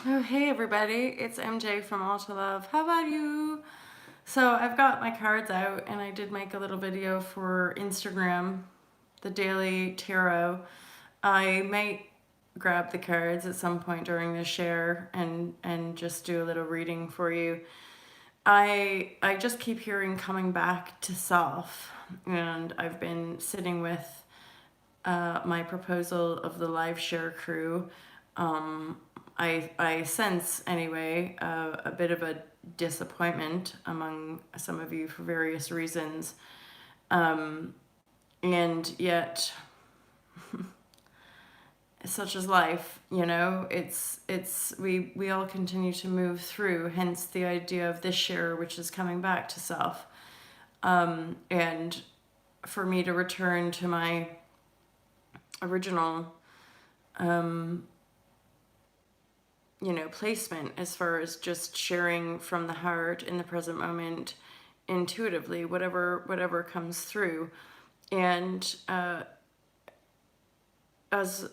Oh, hey everybody, it's MJ from All to Love. How about you? So I've got my cards out and I did make a little video for Instagram, the daily tarot. I might grab the cards at some point during the share and just do a little reading for you. I just keep hearing coming back to self, and I've been sitting with my proposal of the live share crew. I sense anyway a bit of a disappointment among some of you for various reasons, and yet such is life, you know. We all continue to move through. Hence the idea of this share, which is coming back to self, and for me to return to my original placement as far as just sharing from the heart in the present moment, intuitively, whatever comes through. And as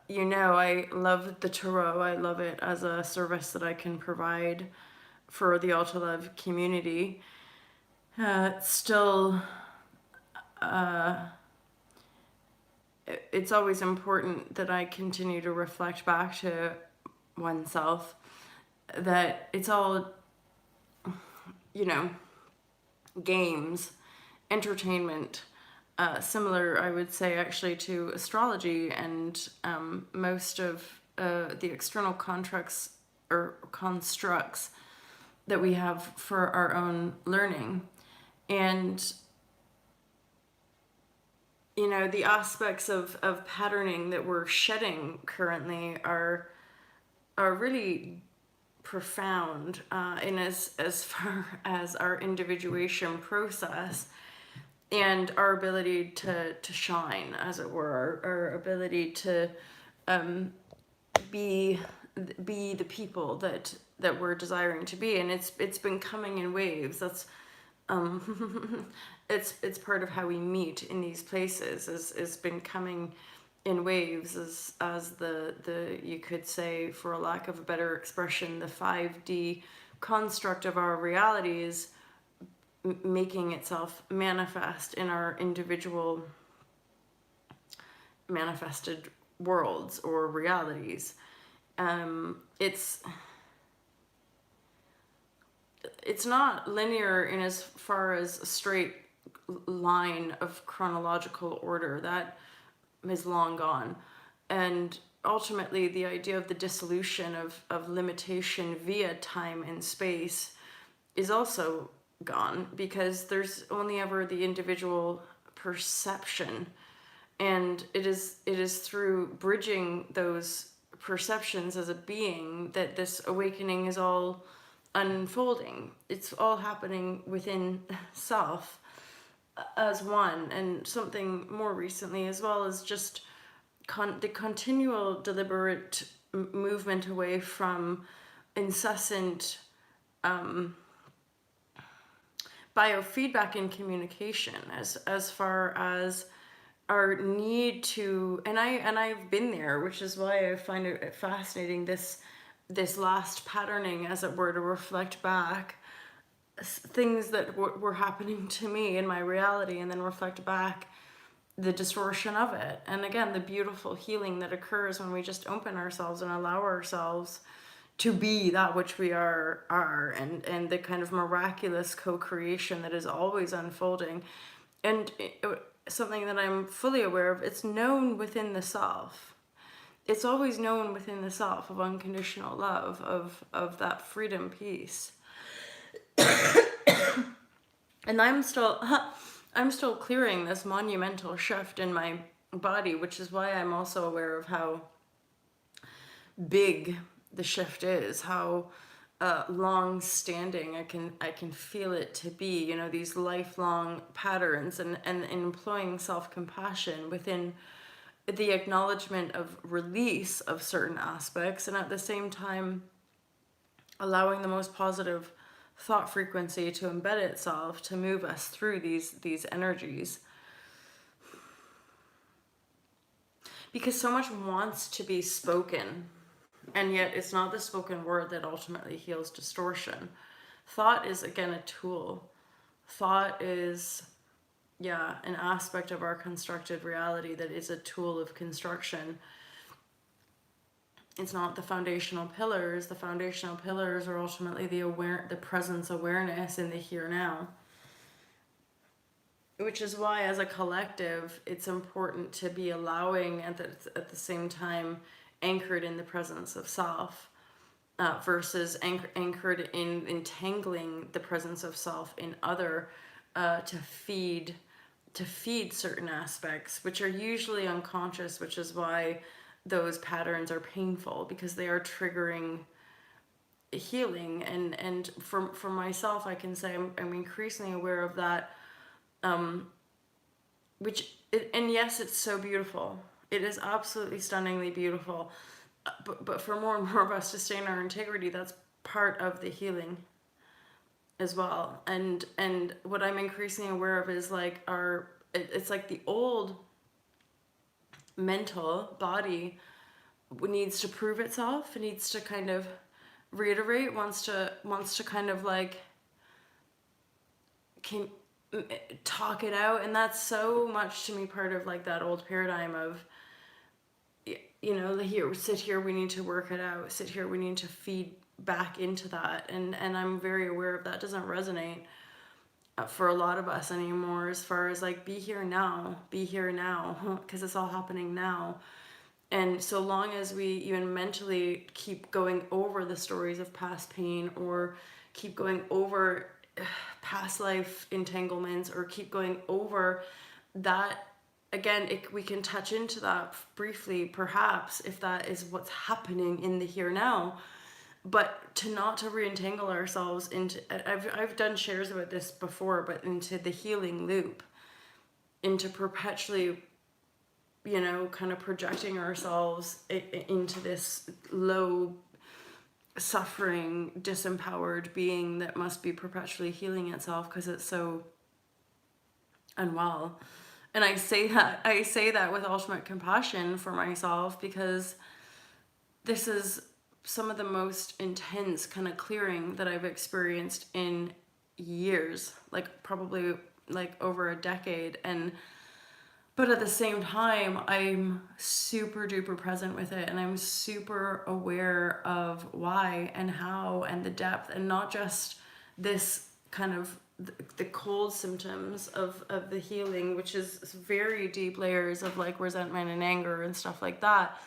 you know, I love the tarot. I love it as a service that I can provide for the All to Love community. It's always important that I continue to reflect back to oneself that it's all, you know, games, entertainment, similar, I would say, actually, to astrology and most of the external contracts or constructs that we have for our own learning. And, you know, the aspects of patterning that we're shedding currently are really profound in as far as our individuation process and our ability to shine, as it were, our ability to be the people that we're desiring to be. And it's been coming in waves. That's it's part of how we meet in these places. Is been coming in waves as the you could say, for a lack of a better expression, the 5D construct of our realities making itself manifest in our individual manifested worlds or realities. It's not linear in as far as a straight line of chronological order. That is long gone. And ultimately, the idea of the dissolution of limitation via time and space is also gone, because there's only ever the individual perception. And it is through bridging those perceptions as a being that this awakening is all unfolding. It's all happening within self as one. And something more recently, as well as just the continual deliberate movement away from incessant biofeedback and communication, as far as our need to, and I've been there, which is why I find it fascinating, this last patterning, as it were, to reflect back things that were happening to me in my reality, and then reflect back the distortion of it. And again, the beautiful healing that occurs when we just open ourselves and allow ourselves to be that which we are, and the kind of miraculous co-creation that is always unfolding. And something that I'm fully aware of, it's known within the self. It's always known within the self, of unconditional love, of that freedom piece. And I'm still clearing this monumental shift in my body, which is why I'm also aware of how big the shift is, how long standing I can feel it to be. You know, these lifelong patterns, and employing self-compassion within the acknowledgement of release of certain aspects, and at the same time allowing the most positive thought frequency to embed itself to move us through these energies. Because so much wants to be spoken And yet it's not the spoken word that ultimately heals distortion. Thought is, again, a tool. Thought is, yeah, an aspect of our constructed reality that is a tool of construction. It's not the foundational pillars. The foundational pillars are ultimately the presence awareness in the here now. Which is why, as a collective, it's important to be allowing at the same time anchored in the presence of self, versus anchored in entangling the presence of self in other, to feed certain aspects, which are usually unconscious, which is why those patterns are painful, because they are triggering healing. And for myself, I can say I'm increasingly aware of that, and yes, it's so beautiful. It is absolutely stunningly beautiful. But for more and more of us to stay in our integrity, that's part of the healing as well. And what I'm increasingly aware of is like it's like the old mental body needs to prove itself. It needs to kind of reiterate, wants to kind of like can talk it out. And that's so much to me part of like that old paradigm of, sit here, we need to work it out, sit here, we need to feed back into that. And I'm very aware of that doesn't resonate for a lot of us anymore, as far as like be here now, because it's all happening now. And so long as we even mentally keep going over the stories of past pain, or keep going over past life entanglements, or keep going over that, again, we can touch into that briefly, perhaps, if that is what's happening in the here now. But to re-entangle ourselves into, I've done shares about this before, but into the healing loop, into perpetually, kind of projecting ourselves into this low suffering, disempowered being that must be perpetually healing itself because it's so unwell. And I say that with ultimate compassion for myself, because this is some of the most intense kind of clearing that I've experienced in years, like probably like over a decade. But at the same time, I'm super duper present with it, and I'm super aware of why and how and the depth, and not just this kind of the cold symptoms of the healing, which is very deep layers of like resentment and anger and stuff like that.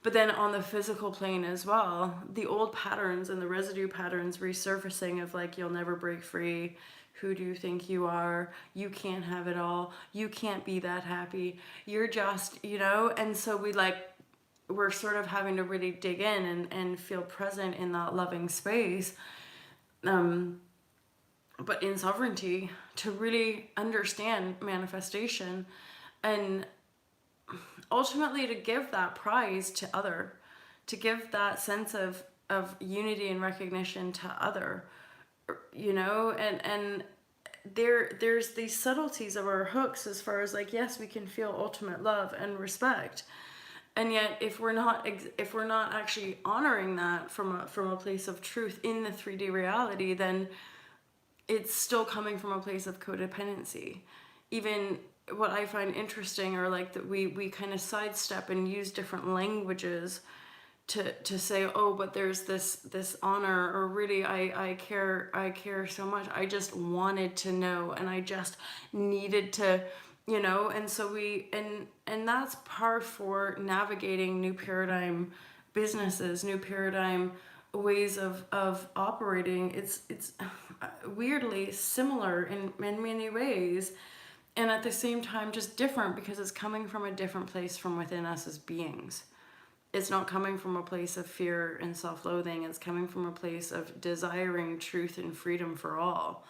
But then on the physical plane as well, the old patterns and the residue patterns resurfacing of like, you'll never break free. Who do you think you are? You can't have it all. You can't be that happy. You're just, and so we're sort of having to really dig in and feel present in that loving space. But in sovereignty, to really understand manifestation, and ultimately to give that prize to other, to give that sense of unity and recognition to other, and there's these subtleties of our hooks, as far as like, yes, we can feel ultimate love and respect, and yet if we're not actually honoring that from a place of truth in the 3D reality, then it's still coming from a place of codependency. Even what I find interesting are like that we kind of sidestep and use different languages to say, oh, but there's this honor, or really I care so much, I just wanted to know, and I just needed to, and so and that's par for navigating new paradigm businesses, new paradigm ways of operating. It's weirdly similar in many ways, and at the same time just different, because it's coming from a different place from within us as beings. It's not coming from a place of fear and self-loathing. It's coming from a place of desiring truth and freedom for all,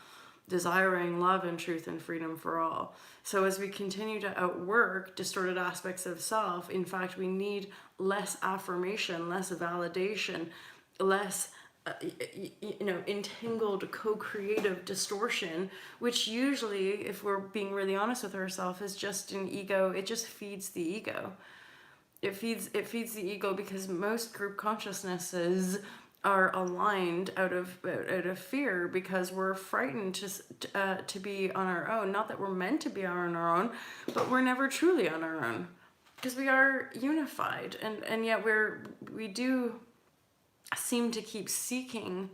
desiring love and truth and freedom for all. So as we continue to outwork distorted aspects of self, in fact, we need less affirmation, less validation, less entangled co-creative distortion, which usually, if we're being really honest with ourselves, is just an ego. It just feeds the ego. it feeds the ego, because most group consciousnesses are aligned out of fear, because we're frightened to be on our own. Not that we're meant to be on our own, but we're never truly on our own, because we are unified, and yet we do seem to keep seeking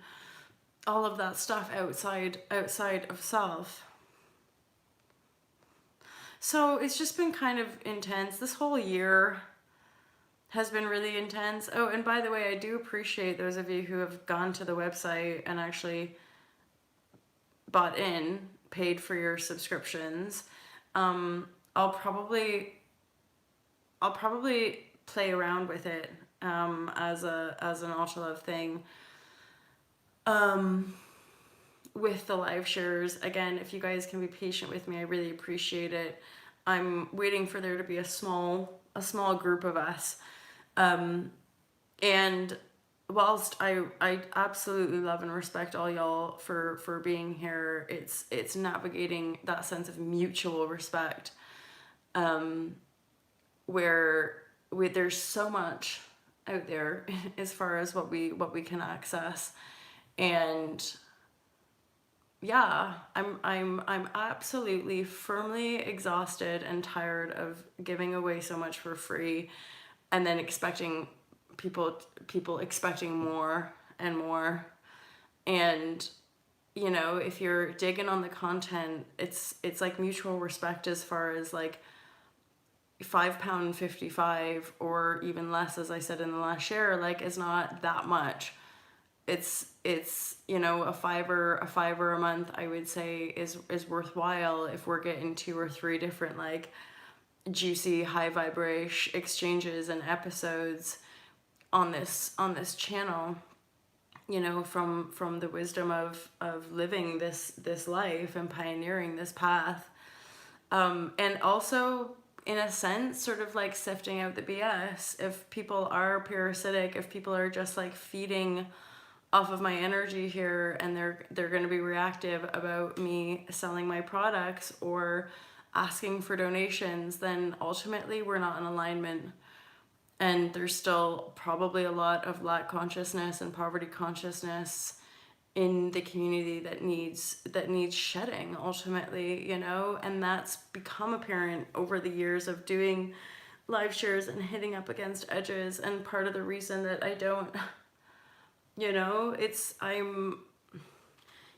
all of that stuff outside of self. So it's just been kind of intense. This whole year has been really intense. Oh, and by the way, I do appreciate those of you who have gone to the website and actually paid for your subscriptions. I'll probably play around with it as an Ultra Love thing. With the live shares. Again, if you guys can be patient with me, I really appreciate it. I'm waiting for there to be a small group of us. And whilst I absolutely love and respect all y'all for being here, it's navigating that sense of mutual respect, where there's so much out there as far as what we can access. And yeah, I'm absolutely firmly exhausted and tired of giving away so much for free, and then expecting people expecting more and more. And you know, if you're digging on the content, it's like mutual respect, as far as like £5.55 or even less, as I said in the last share, like, is not that much. It's you know, a fiver a month, I would say, is worthwhile if we're getting 2 or 3 different like juicy high vibrashe exchanges and episodes on this channel, you know, from the wisdom of living this life and pioneering this path, and also in a sense sort of like sifting out the BS. If people are parasitic, if people are just like feeding off of my energy here, and they're going to be reactive about me selling my products or asking for donations, then ultimately we're not in alignment. And there's still probably a lot of lack consciousness and poverty consciousness in the community that needs shedding ultimately, you know. And that's become apparent over the years of doing live shares and hitting up against edges. And part of the reason that I don't, you know,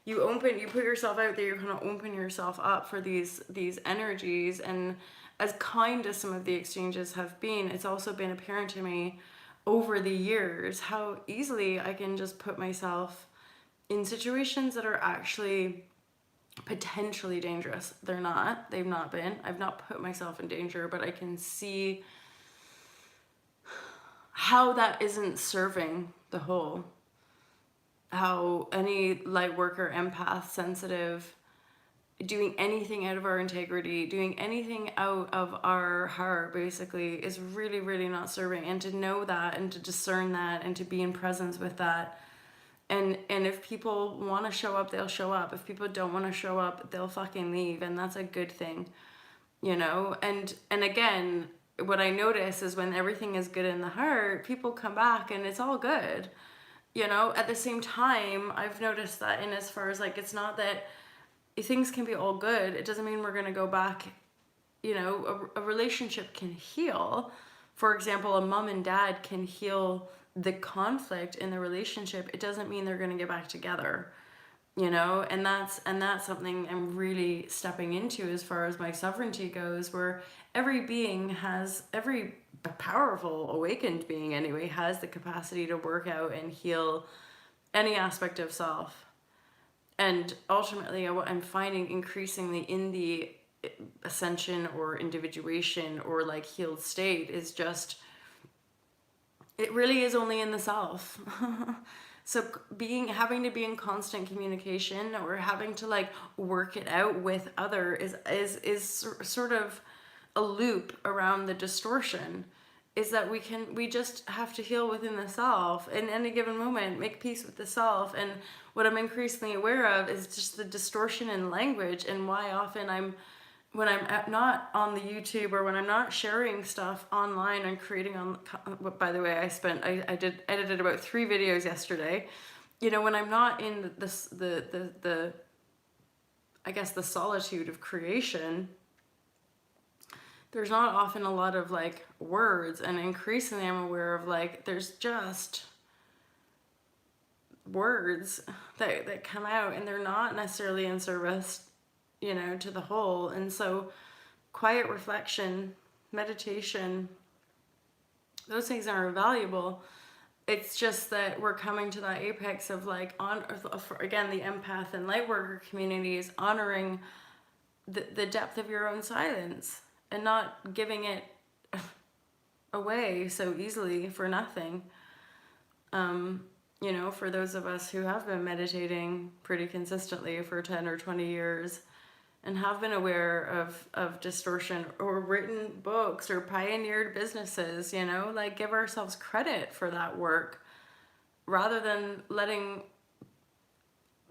you put yourself out there, you're kind of open yourself up for these energies. And as kind as some of the exchanges have been, it's also been apparent to me over the years how easily I can just put myself in situations that are actually potentially dangerous. They've not been. I've not put myself in danger, but I can see how that isn't serving the whole. How any light worker, empath, sensitive, doing anything out of our integrity, doing anything out of our heart, basically, is really, really not serving. And to know that, and to discern that, and to be in presence with that. And if people want to show up, they'll show up. If people don't want to show up, they'll fucking leave. And that's a good thing, you know. And again, what I notice is when everything is good in the heart, people come back and it's all good. You know, at the same time, I've noticed that in as far as like, it's not that things can be all good. It doesn't mean we're going to go back. You know, a relationship can heal. For example, a mom and dad can heal the conflict in the relationship. It doesn't mean they're going to get back together, you know. And that's something I'm really stepping into as far as my sovereignty goes, where every powerful awakened being anyway has the capacity to work out and heal any aspect of self. And ultimately, what I'm finding increasingly in the ascension or individuation or like healed state is just, it really is only in the self. So having to be in constant communication or having to like work it out with other is sort of a loop around the distortion. Is that we just have to heal within the self in any given moment, make peace with the self. And what I'm increasingly aware of is just the distortion in language, and why often I'm when I'm not on the YouTube, or when I'm not sharing stuff online and creating on, by the way, I edited about 3 videos yesterday. You know, when I'm not in the I guess the solitude of creation, there's not often a lot of like words, and increasingly I'm aware of like there's just words that come out, and they're not necessarily in service, you know, to the whole. And so quiet reflection, meditation, those things are valuable. It's just that we're coming to that apex of like, on again, the empath and light worker community is honoring the depth of your own silence and not giving it away so easily for nothing. You know, for those of us who have been meditating pretty consistently for 10 or 20 years and have been aware of distortion, or written books, or pioneered businesses, you know, like give ourselves credit for that work rather than letting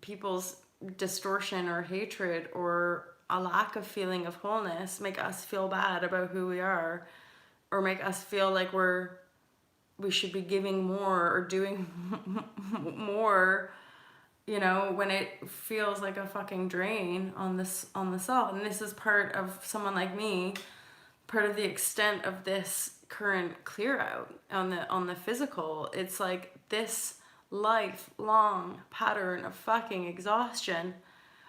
people's distortion or hatred or a lack of feeling of wholeness make us feel bad about who we are, or make us feel like we should be giving more or doing more, you know, when it feels like a fucking drain on the self. And this is part of someone like me, part of the extent of this current clear out on the physical. It's like this lifelong pattern of fucking exhaustion,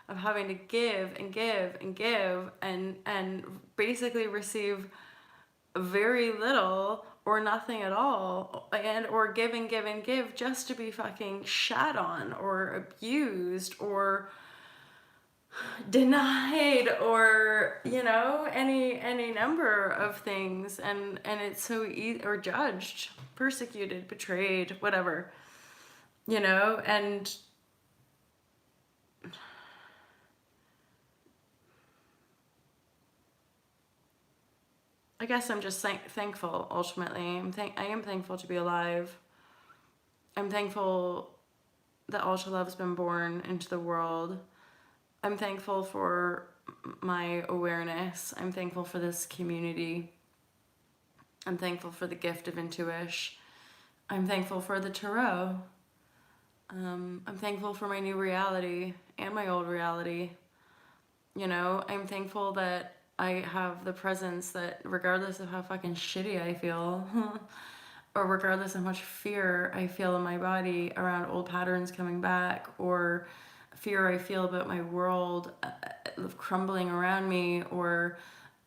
of having to give and give and give and basically receive very little or nothing at all, and or give and give and give just to be fucking shat on or abused or denied, or, you know, any number of things. And it's so easy, or judged, persecuted, betrayed, whatever, you know. And I guess I'm just thankful, ultimately. I am thankful to be alive. I'm thankful that Ultra Love's been born into the world. I'm thankful for my awareness. I'm thankful for this community. I'm thankful for the gift of intuition. I'm thankful for the tarot. I'm thankful for my new reality and my old reality. You know, I'm thankful that I have the presence that, regardless of how fucking shitty I feel, or regardless of how much fear I feel in my body around old patterns coming back, or fear I feel about my world crumbling around me, or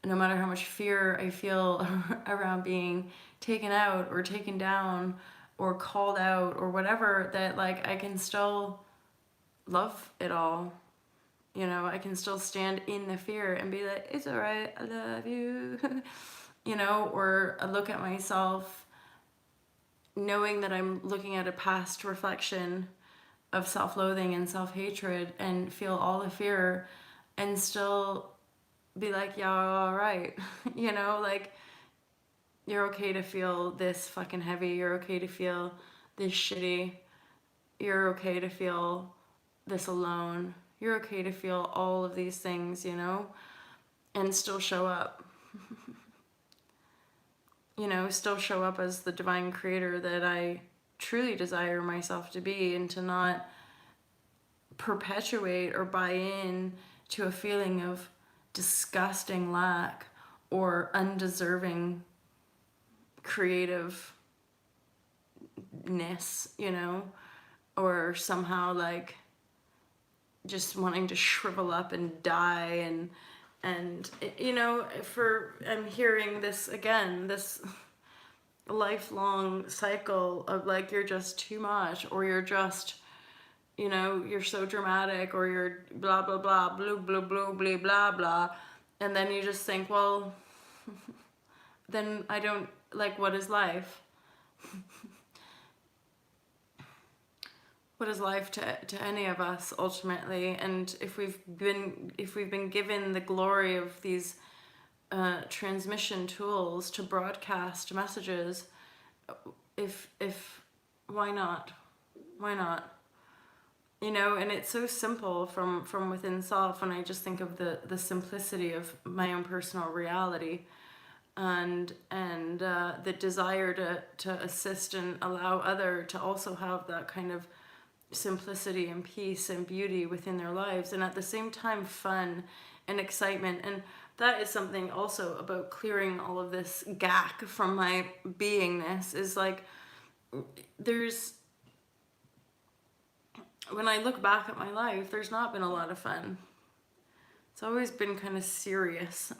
no matter how much fear I feel around being taken out or taken down or called out or whatever, that like I can still love it all. You know, I can still stand in the fear and be like, it's all right, I love you. You know, or I look at myself knowing that I'm looking at a past reflection of self-loathing and self-hatred and feel all the fear and still be like, yeah, all right. You know, like, you're okay to feel this fucking heavy. You're okay to feel this shitty. You're okay to feel this alone. You're okay to feel all of these things, you know, and still show up. You know, still show up as the divine creator that I truly desire myself to be, and to not perpetuate or buy in to a feeling of disgusting lack or undeserving creativeness, you know, or somehow like just wanting to shrivel up and die. And you know, I'm hearing this again, this lifelong cycle of like, you're just too much, or you're just, you know, you're so dramatic, or you're blah blah blah blue blue blue blah blah blah. And then you just think, well, then I don't, like, what is life? What is life to any of us ultimately? And if we've been given the glory of these transmission tools to broadcast messages, if why not? you know, and it's so simple from within self. And I just think of the simplicity of my own personal reality, and the desire to assist and allow other to also have that kind of simplicity and peace and beauty within their lives, and at the same time fun and excitement. And that is something also about clearing all of this gack from my beingness, is like, there's, when I look back at my life, there's not been a lot of fun. It's always been kind of serious.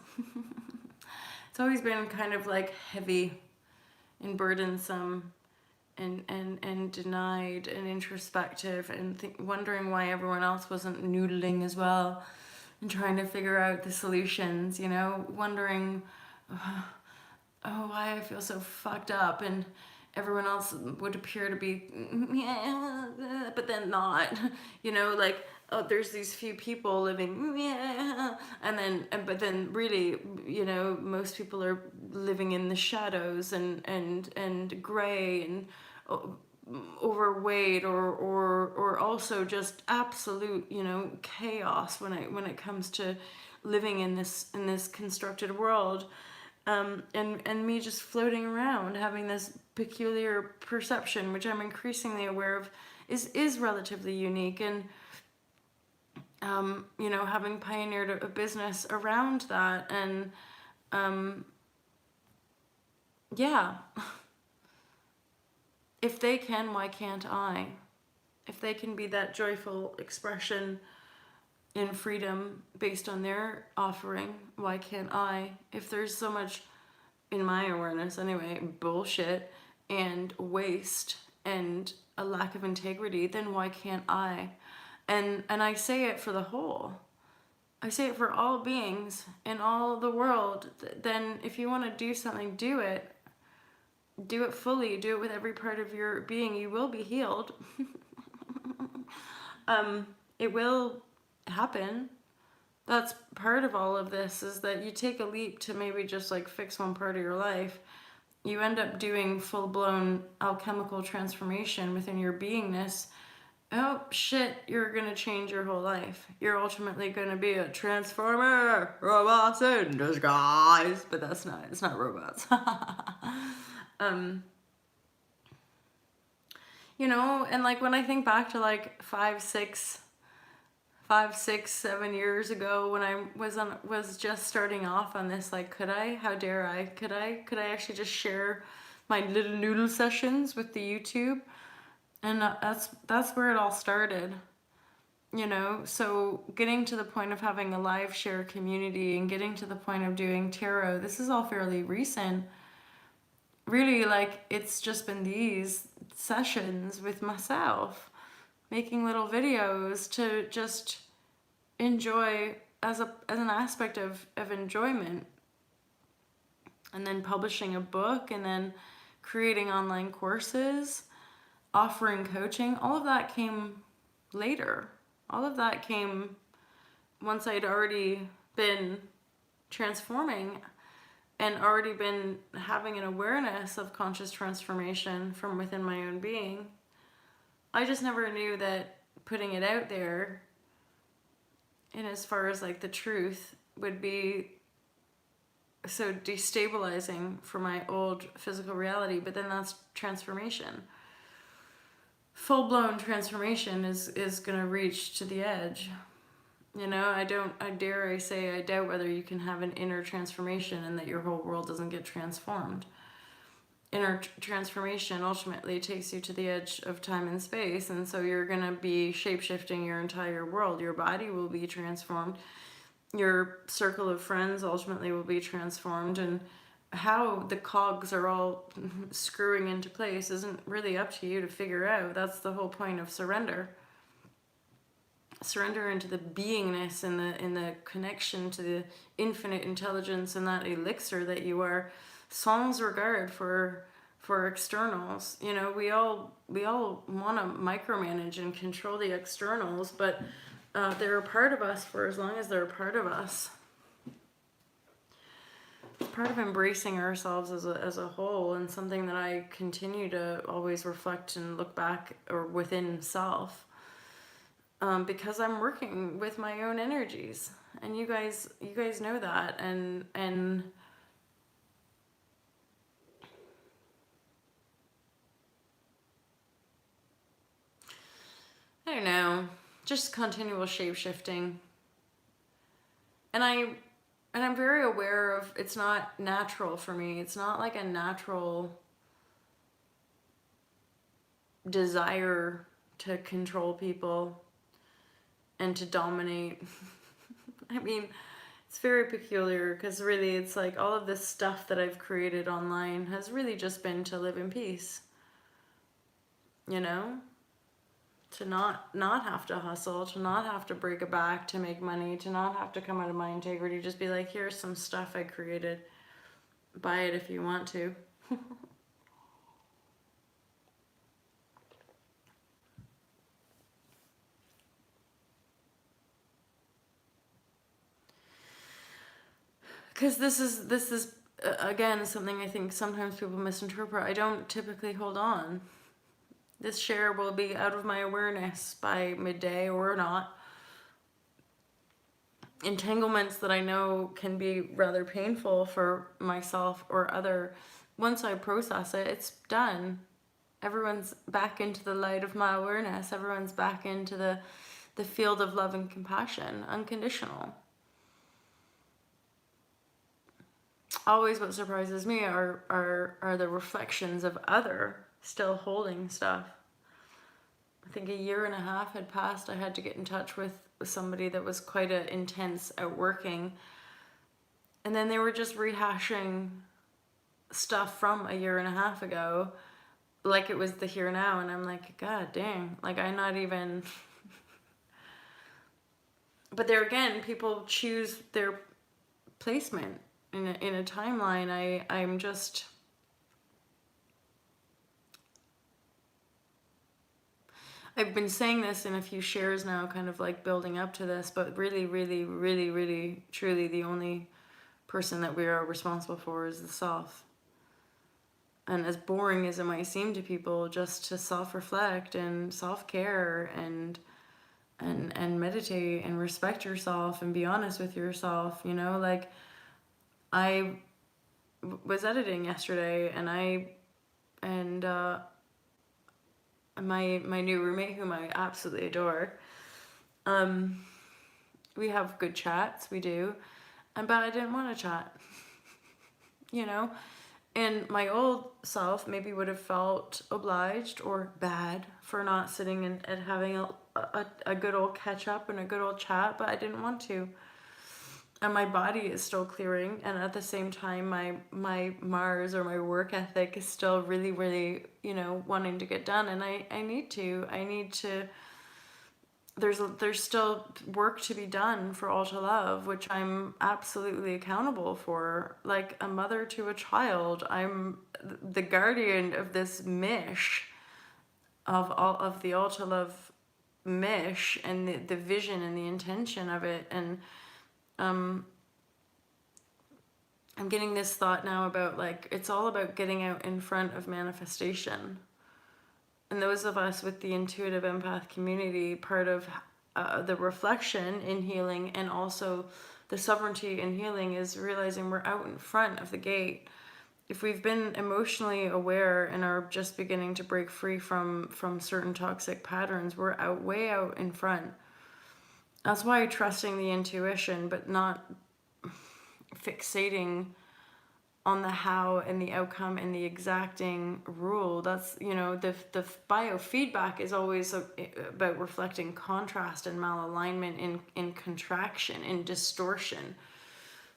It's always been kind of like heavy and burdensome, and denied and introspective, and wondering why everyone else wasn't noodling as well and trying to figure out the solutions, you know, wondering, oh, why I feel so fucked up, and everyone else would appear to be, yeah, but then not, you know, like, oh, there's these few people living, yeah, but then really, you know, most people are living in the shadows, and gray, and overweight, or also just absolute, you know, chaos when it comes to living in this constructed world. And me just floating around, having this peculiar perception, which I'm increasingly aware of is relatively unique. And you know, having pioneered a business around that, and yeah, if they can, why can't I? If they can be that joyful expression in freedom based on their offering, why can't I? If there's so much, in my awareness anyway, bullshit and waste and a lack of integrity, then why can't I? And I say it for the whole. I say it for all beings in all the world. Then if you want to do something, do it. Do it fully. Do it with every part of your being. You will be healed. It will happen. That's part of all of this, is that you take a leap to maybe just like fix one part of your life. You end up doing full-blown alchemical transformation within your beingness. Oh shit, you're gonna change your whole life. You're ultimately gonna be a transformer, robots in disguise. But that's not, it's not robots. You know, and like when I think back to like 5, 6, 7 years ago, when I was just starting off on this, like, could I? How dare I? Could I actually just share my little noodle sessions with the YouTube? And that's where it all started, you know. So getting to the point of having a live share community, and getting to the point of doing tarot, this is all fairly recent. Really, like, it's just been these sessions with myself, making little videos to just enjoy as an aspect of enjoyment, and then publishing a book, and then creating online courses, offering coaching. All of that came later. All of that came once I'd already been transforming, and already been having an awareness of conscious transformation from within my own being. I just never knew that putting it out there, and as far as like the truth, would be so destabilizing for my old physical reality. But then that's transformation. Full-blown transformation is gonna reach to the edge. You know, I doubt whether you can have an inner transformation and that your whole world doesn't get transformed. Inner transformation ultimately takes you to the edge of time and space, and so you're going to be shape-shifting your entire world. Your body will be transformed. Your circle of friends ultimately will be transformed, and how the cogs are all screwing into place isn't really up to you to figure out. That's the whole point of surrender. Surrender into the beingness and the connection to the infinite intelligence and that elixir that you are, sans regard for externals. You know, we all want to micromanage and control the externals, but they're a part of us for as long as they're a part of us. It's part of embracing ourselves as a whole, and something that I continue to always reflect and look back or within self. because I'm working with my own energies, and you guys know that, and I don't know, just continual shape shifting. And I'm very aware of it's not natural for me. It's not like a natural desire to control people and to dominate. I mean, it's very peculiar because really it's like all of this stuff that I've created online has really just been to live in peace. You know? To not have to hustle, to not have to break a back to make money, to not have to come out of my integrity, just be like, here's some stuff I created. Buy it if you want to. Because this is again something I think sometimes people misinterpret. I don't typically hold on. This share will be out of my awareness by midday or not. Entanglements that I know can be rather painful for myself or other, once I process it, it's done. Everyone's back into the light of my awareness. Everyone's back into the field of love and compassion, unconditional. Always what surprises me are the reflections of other still holding stuff. I think a year and a half had passed. I had to get in touch with somebody that was quite a intense outworking, and then they were just rehashing stuff from a year and a half ago like it was the here now, and I'm like, god dang, like I'm not even but there again, people choose their placement in a timeline. I'm just I've been saying this in a few shares now, kind of like building up to this, but really, really, really, really, truly the only person that we are responsible for is the self. And as boring as it might seem to people, just to self-reflect and self-care and meditate and respect yourself and be honest with yourself, you know, like I was editing yesterday, and my new roommate, whom I absolutely adore, we have good chats, we do, but I didn't want to chat, you know, and my old self maybe would have felt obliged or bad for not sitting and having a good old catch up and a good old chat, but I didn't want to. And my body is still clearing, and at the same time my Mars or my work ethic is still really, really, you know, wanting to get done. And I need to there's still work to be done for all to love, which I'm absolutely accountable for, like a mother to a child. I'm the guardian of this mish, of all of the all to love mish, and the vision and the intention of it. And I'm getting this thought now about, like, it's all about getting out in front of manifestation. And those of us with the intuitive empath community, part of the reflection in healing and also the sovereignty in healing is realizing we're out in front of the gate. If we've been emotionally aware and are just beginning to break free from certain toxic patterns, we're way out in front. That's why trusting the intuition, but not fixating on the how and the outcome and the exacting rule. That's, you know, the biofeedback is always about reflecting contrast and malalignment in contraction, in distortion,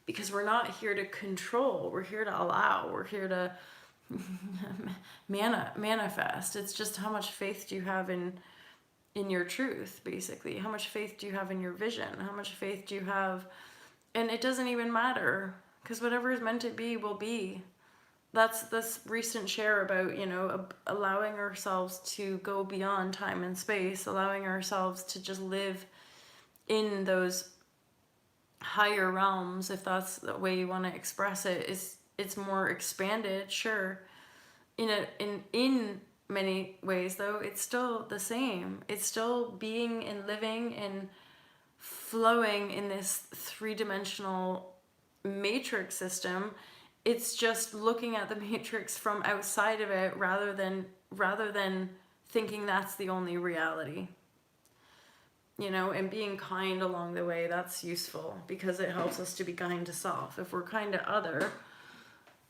because we're not here to control, we're here to allow, we're here to manifest. It's just how much faith do you have in your truth, basically. How much faith do you have in your vision? How much faith do you have? And it doesn't even matter, because whatever is meant to be will be. That's this recent share about, you know, allowing ourselves to go beyond time and space, allowing ourselves to just live in those higher realms, if that's the way you want to express it. It's more expanded, sure, in many ways, though, it's still the same. It's still being and living and flowing in this three-dimensional matrix system. It's just looking at the matrix from outside of it rather than thinking that's the only reality. You know, and being kind along the way, that's useful because it helps us to be kind to self. If we're kind to other,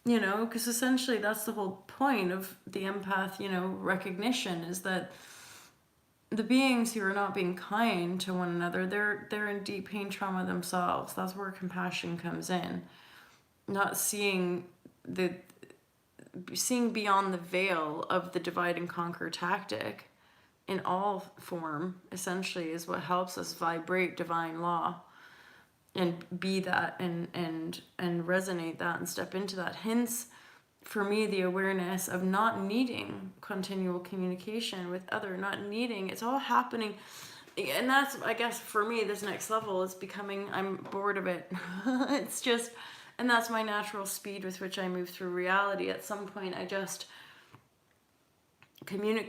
you know, because essentially that's the whole point of the empath, you know, recognition, is that the beings who are not being kind to one another, they're in deep pain trauma themselves. That's where compassion comes in. Not seeing beyond the veil of the divide and conquer tactic in all form, essentially, is what helps us vibrate divine law and be that and resonate that and step into that. Hence, for me, the awareness of not needing continual communication with other, not needing, it's all happening. And that's, I guess, for me, this next level is becoming, I'm bored of it. It's just, and that's my natural speed with which I move through reality. At some point, I just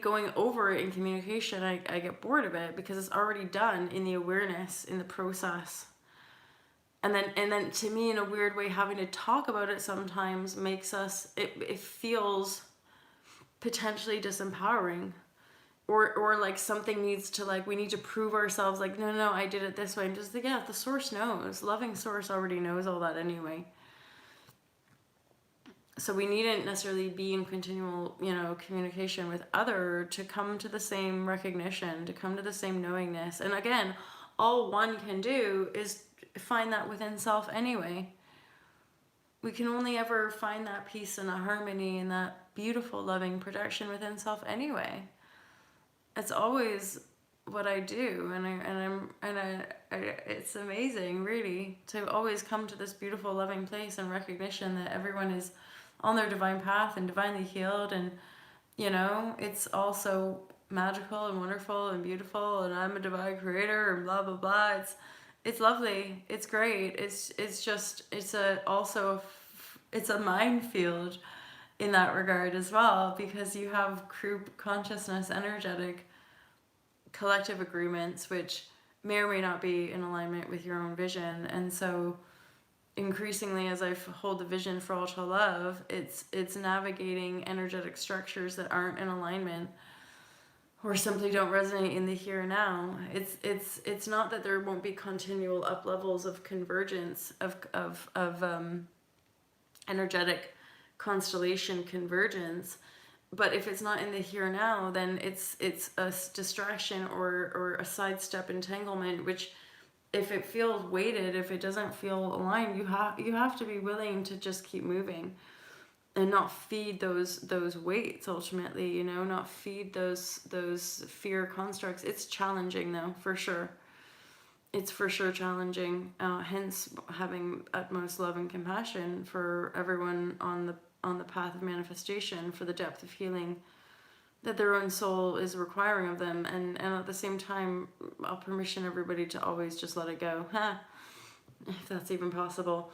going over it in communication, I get bored of it because it's already done in the awareness, in the process. And then to me, in a weird way, having to talk about it sometimes makes us, it feels potentially disempowering, or like something needs to, like, we need to prove ourselves, like, no, I did it this way. I'm just like, yeah, the source knows. Loving source already knows all that anyway. So we needn't necessarily be in continual, you know, communication with other to come to the same recognition, to come to the same knowingness. And again, all one can do is find that within self anyway. We can only ever find that peace and that harmony and that beautiful loving protection within self anyway. It's always what I do, and it's amazing, really, to always come to this beautiful loving place and recognition that everyone is on their divine path and divinely healed. And, you know, it's also magical and wonderful and beautiful, and I'm a divine creator and blah blah blah. It's lovely, it's great. It's just, it's a minefield in that regard as well, because you have group consciousness, energetic collective agreements which may or may not be in alignment with your own vision. And so increasingly, as I hold the vision for all to love, it's navigating energetic structures that aren't in alignment or simply don't resonate in the here and now. It's not that there won't be continual up levels of convergence of energetic constellation convergence, but if it's not in the here and now, then it's a distraction or a sidestep entanglement, which, if it feels weighted, if it doesn't feel aligned, you have to be willing to just keep moving and not feed those weights, ultimately, you know, not feed those fear constructs. It's challenging, though, for sure. It's for sure challenging. Hence, having utmost love and compassion for everyone on the path of manifestation, for the depth of healing that their own soul is requiring of them, and at the same time, I'll permission everybody to always just let it go, if that's even possible,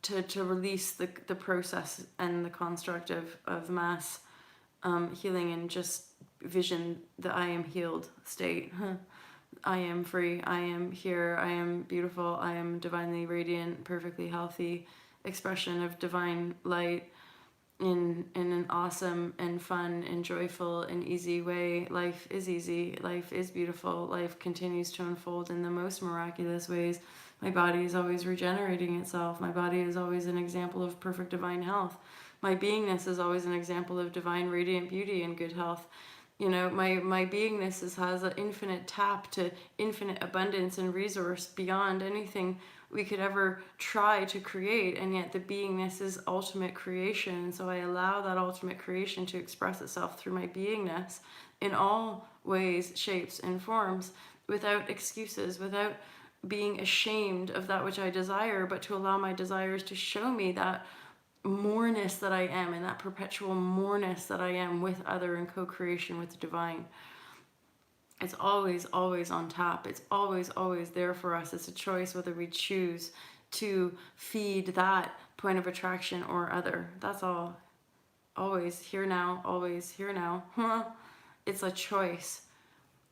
to release the process and the construct of mass healing, and just vision the I am healed state. I am free, I am here, I am beautiful, I am divinely radiant, perfectly healthy expression of divine light, in an awesome and fun and joyful and easy way. Life is easy, life is beautiful, life continues to unfold in the most miraculous ways. My body is always regenerating itself. My body is always an example of perfect divine health. My beingness is always an example of divine radiant beauty and good health. You know, my beingness has an infinite tap to infinite abundance and resource beyond anything we could ever try to create, and yet the beingness is ultimate creation. So I allow that ultimate creation to express itself through my beingness in all ways, shapes, and forms, without excuses, without being ashamed of that which I desire, but to allow my desires to show me that moreness that I am, and that perpetual moreness that I am with other in co-creation with the divine. It's always, always on tap. It's always, always there for us. It's a choice whether we choose to feed that point of attraction or other. That's all. always here now, always here now. It's a choice,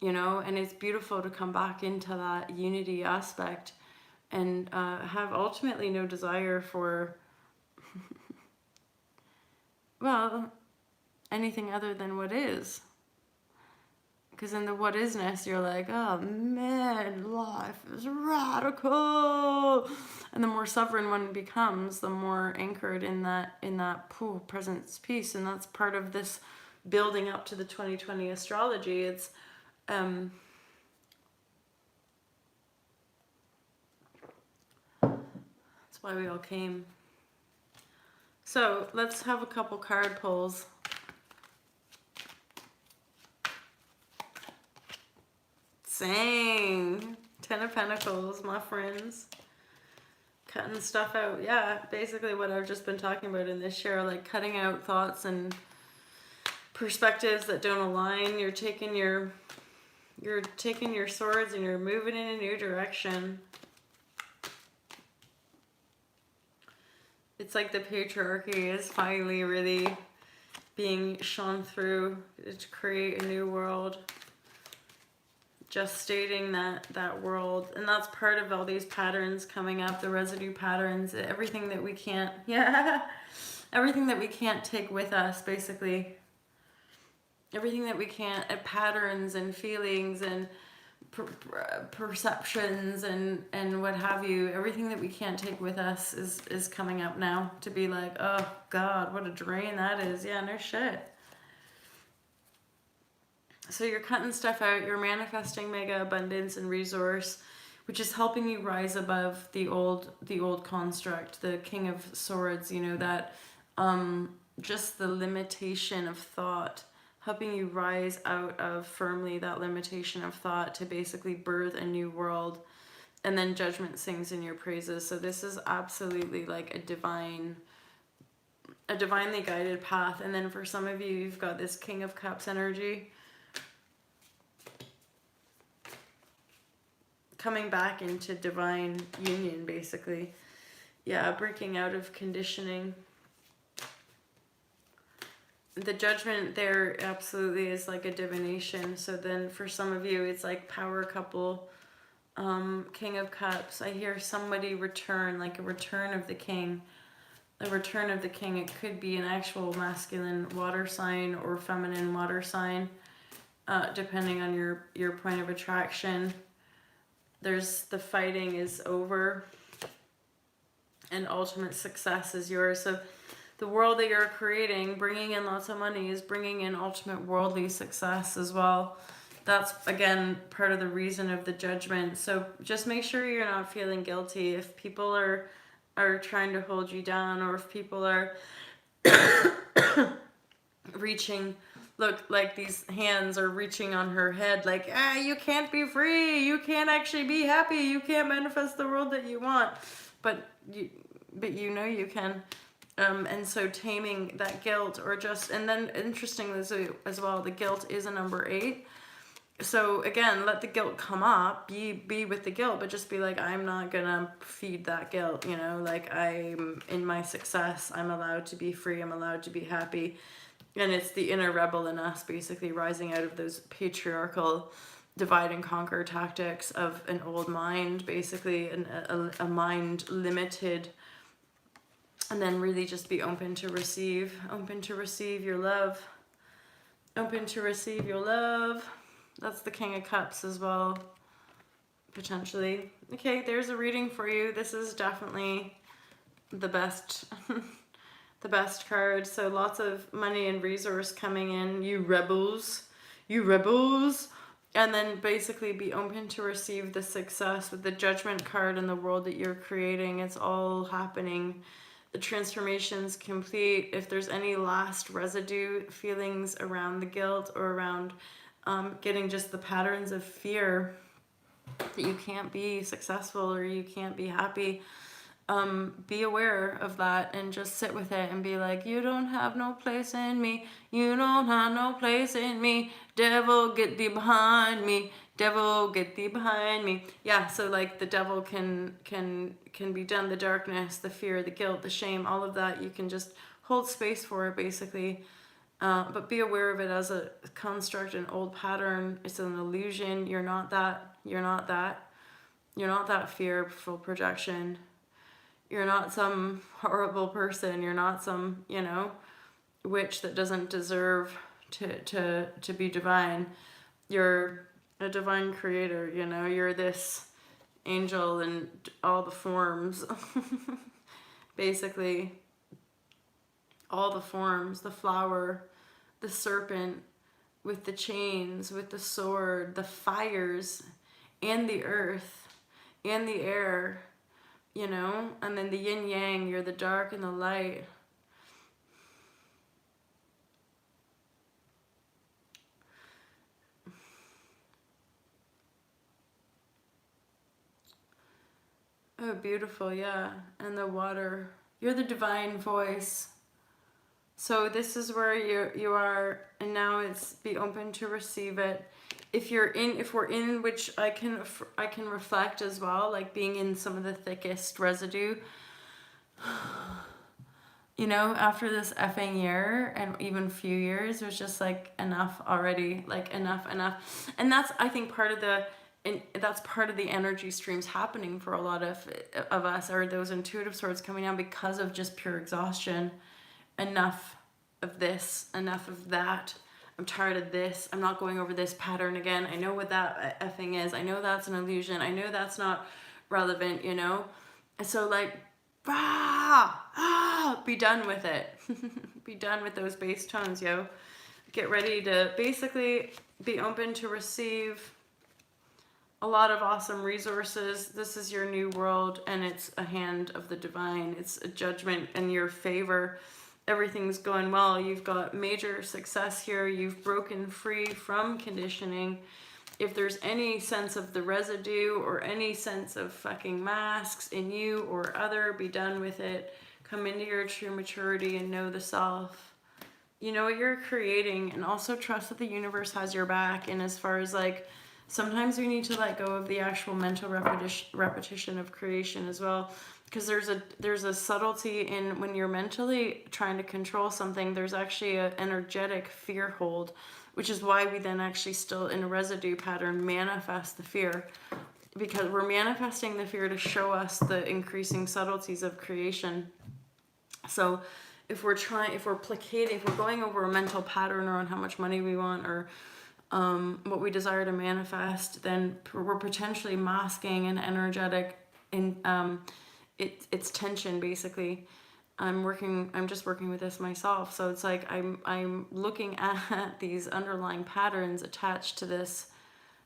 you know, and it's beautiful to come back into that unity aspect and have ultimately no desire for, well, anything other than what is. Because in the what isness, you're like, oh man, life is radical. And the more sovereign one becomes, the more anchored in that presence peace. And that's part of this building up to the 2020 astrology. It's that's why we all came. So let's have a couple card pulls. Same. 10 of Pentacles, my friends. Cutting stuff out. Yeah, basically what I've just been talking about in this share, like cutting out thoughts and perspectives that don't align. You're taking your swords and you're moving in a new direction. It's like the patriarchy is finally really being shone through to create a new world. Just stating that world, and that's part of all these patterns coming up, the residue patterns, everything that we can't, everything that we can't take with us, basically. Everything that we can't, patterns and feelings and perceptions and what have you, everything that we can't take with us is coming up now to be like, oh God, what a drain that is. Yeah, no shit. So you're cutting stuff out, you're manifesting mega abundance and resource, which is helping you rise above the old construct, the King of Swords, you know, that just the limitation of thought, helping you rise out of firmly that limitation of thought to basically birth a new world. And then Judgment sings in your praises. So this is absolutely like a divinely guided path. And then for some of you, you've got this King of Cups energy coming back into divine union, basically. Yeah, breaking out of conditioning. The Judgment there absolutely is like a divination. So then for some of you, it's like power couple, King of Cups. I hear somebody return, like a return of the king. A return of the king. It could be an actual masculine water sign or feminine water sign, depending on your point of attraction. There's the fighting is over and ultimate success is yours. So the world that you're creating, bringing in lots of money, is bringing in ultimate worldly success as well. That's, again, part of the reason of the Judgment. So just make sure you're not feeling guilty. If people are trying to hold you down, or if people are reaching, look, like these hands are reaching on her head, like, you can't be free, you can't actually be happy, you can't manifest the world that you want, but you know you can. And so taming that guilt, or just, and then interestingly as well, the guilt is a number 8. So again, let the guilt come up, be with the guilt, but just be like, I'm not gonna feed that guilt, you know, like I'm in my success, I'm allowed to be free, I'm allowed to be happy. And it's the inner rebel in us basically rising out of those patriarchal divide and conquer tactics of an old mind, basically a mind limited, and then really just be open to receive your love, open to receive your love. That's the King of Cups as well, potentially. Okay, there's a reading for you. This is definitely the best the best card. So lots of money and resource coming in, you rebels. And then basically be open to receive the success with the Judgment card and the world that you're creating. It's all happening. The transformation's complete. If there's any last residue feelings around the guilt, or around getting just the patterns of fear that you can't be successful or you can't be happy, be aware of that and just sit with it and be like, you don't have no place in me, you don't have no place in me, devil get thee behind me, devil get thee behind me. Yeah, so like the devil can be done, the darkness, the fear, the guilt, the shame, all of that, you can just hold space for it basically. But be aware of it as a construct, an old pattern. It's an illusion. You're not that. You're not that. You're not that fearful projection. You're not some horrible person. You're not some, you know, witch that doesn't deserve to be divine. You're a divine creator, you know. You're this angel in all the forms. Basically, all the forms, the flower, the serpent, with the chains, with the sword, the fires, and the earth, and the air, you know, and then the yin yang, you're the dark and the light. Oh, beautiful, yeah. And the water, you're the divine voice. So this is where you are, and now it's be open to receive it. If we're in, which I can reflect as well, like being in some of the thickest residue. You know, after this effing year and even few years, it was just like enough already, like enough. And that's, I think, part of the, and that's part of the energy streams happening for a lot of us, are those intuitive swords coming down because of just pure exhaustion. Enough of this, enough of that. I'm tired of this. I'm not going over this pattern again. I know what that effing is. I know that's an illusion. I know that's not relevant, you know? And so like, be done with it. Be done with those bass tones, yo. Get ready to basically be open to receive a lot of awesome resources. This is your new world, and it's a hand of the divine. It's a judgment in your favor. Everything's going well. You've got major success here. You've broken free from conditioning. If there's any sense of the residue or any sense of fucking masks in you or other, be done with it. Come into your true maturity and know the self. You know what you're creating, and also trust that the universe has your back. And as far as like, sometimes we need to let go of the actual mental repetition of creation as well. Because there's a subtlety in when you're mentally trying to control something, there's actually an energetic fear hold, which is why we then actually still in a residue pattern manifest the fear, because we're manifesting the fear to show us the increasing subtleties of creation. So if we're placating, if we're going over a mental pattern or on how much money we want or what we desire to manifest, then we're potentially masking an energetic it's tension basically. I'm just working with this myself. So it's like I'm looking at these underlying patterns attached to this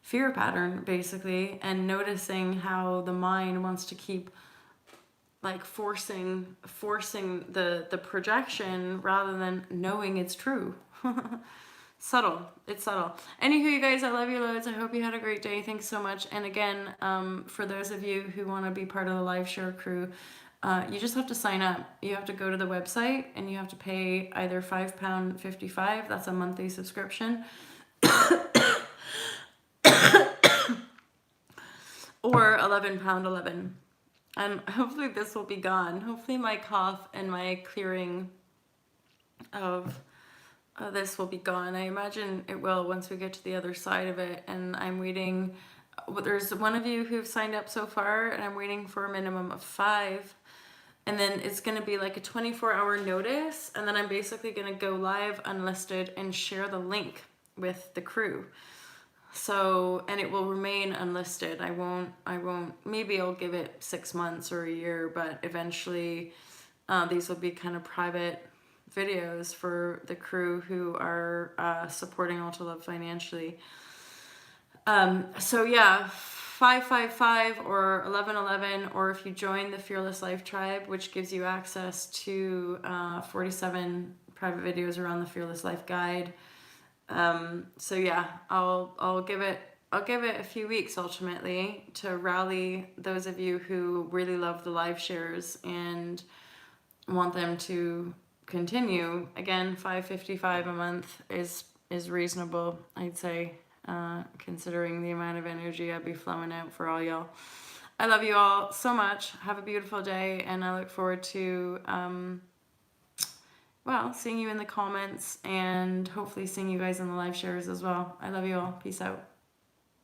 fear pattern basically, and noticing how the mind wants to keep like forcing the projection rather than knowing it's true. Subtle. It's subtle. Anywho, you guys, I love you loads. I hope you had a great day. Thanks so much. And again, for those of you who want to be part of the live share crew, you just have to sign up. You have to go to the website and you have to pay either £5.55, that's a monthly subscription, or £11.11. And hopefully this will be gone. Hopefully my cough and my clearing of this will be gone. I imagine it will once we get to the other side of it. And I'm waiting. There's one of you who've signed up so far, and I'm waiting for a minimum of 5. And then it's going to be like a 24-hour notice. And then I'm basically going to go live unlisted and share the link with the crew. So, and it will remain unlisted. I won't, maybe I'll give it 6 months or a year, but eventually these will be kind of private videos for the crew who are supporting All to Love financially. So yeah, 555 or 1111, or if you join the Fearless Life Tribe, which gives you access to 47 private videos around the Fearless Life Guide. So yeah, I'll give it a few weeks ultimately to rally those of you who really love the live shares and want them to continue. Again, $5.55 a month is reasonable, I'd say, considering the amount of energy I'd be flowing out for all y'all. I love you all so much. Have a beautiful day, and I look forward to well, seeing you in the comments and hopefully seeing you guys in the live shares as well. I love you all. Peace out.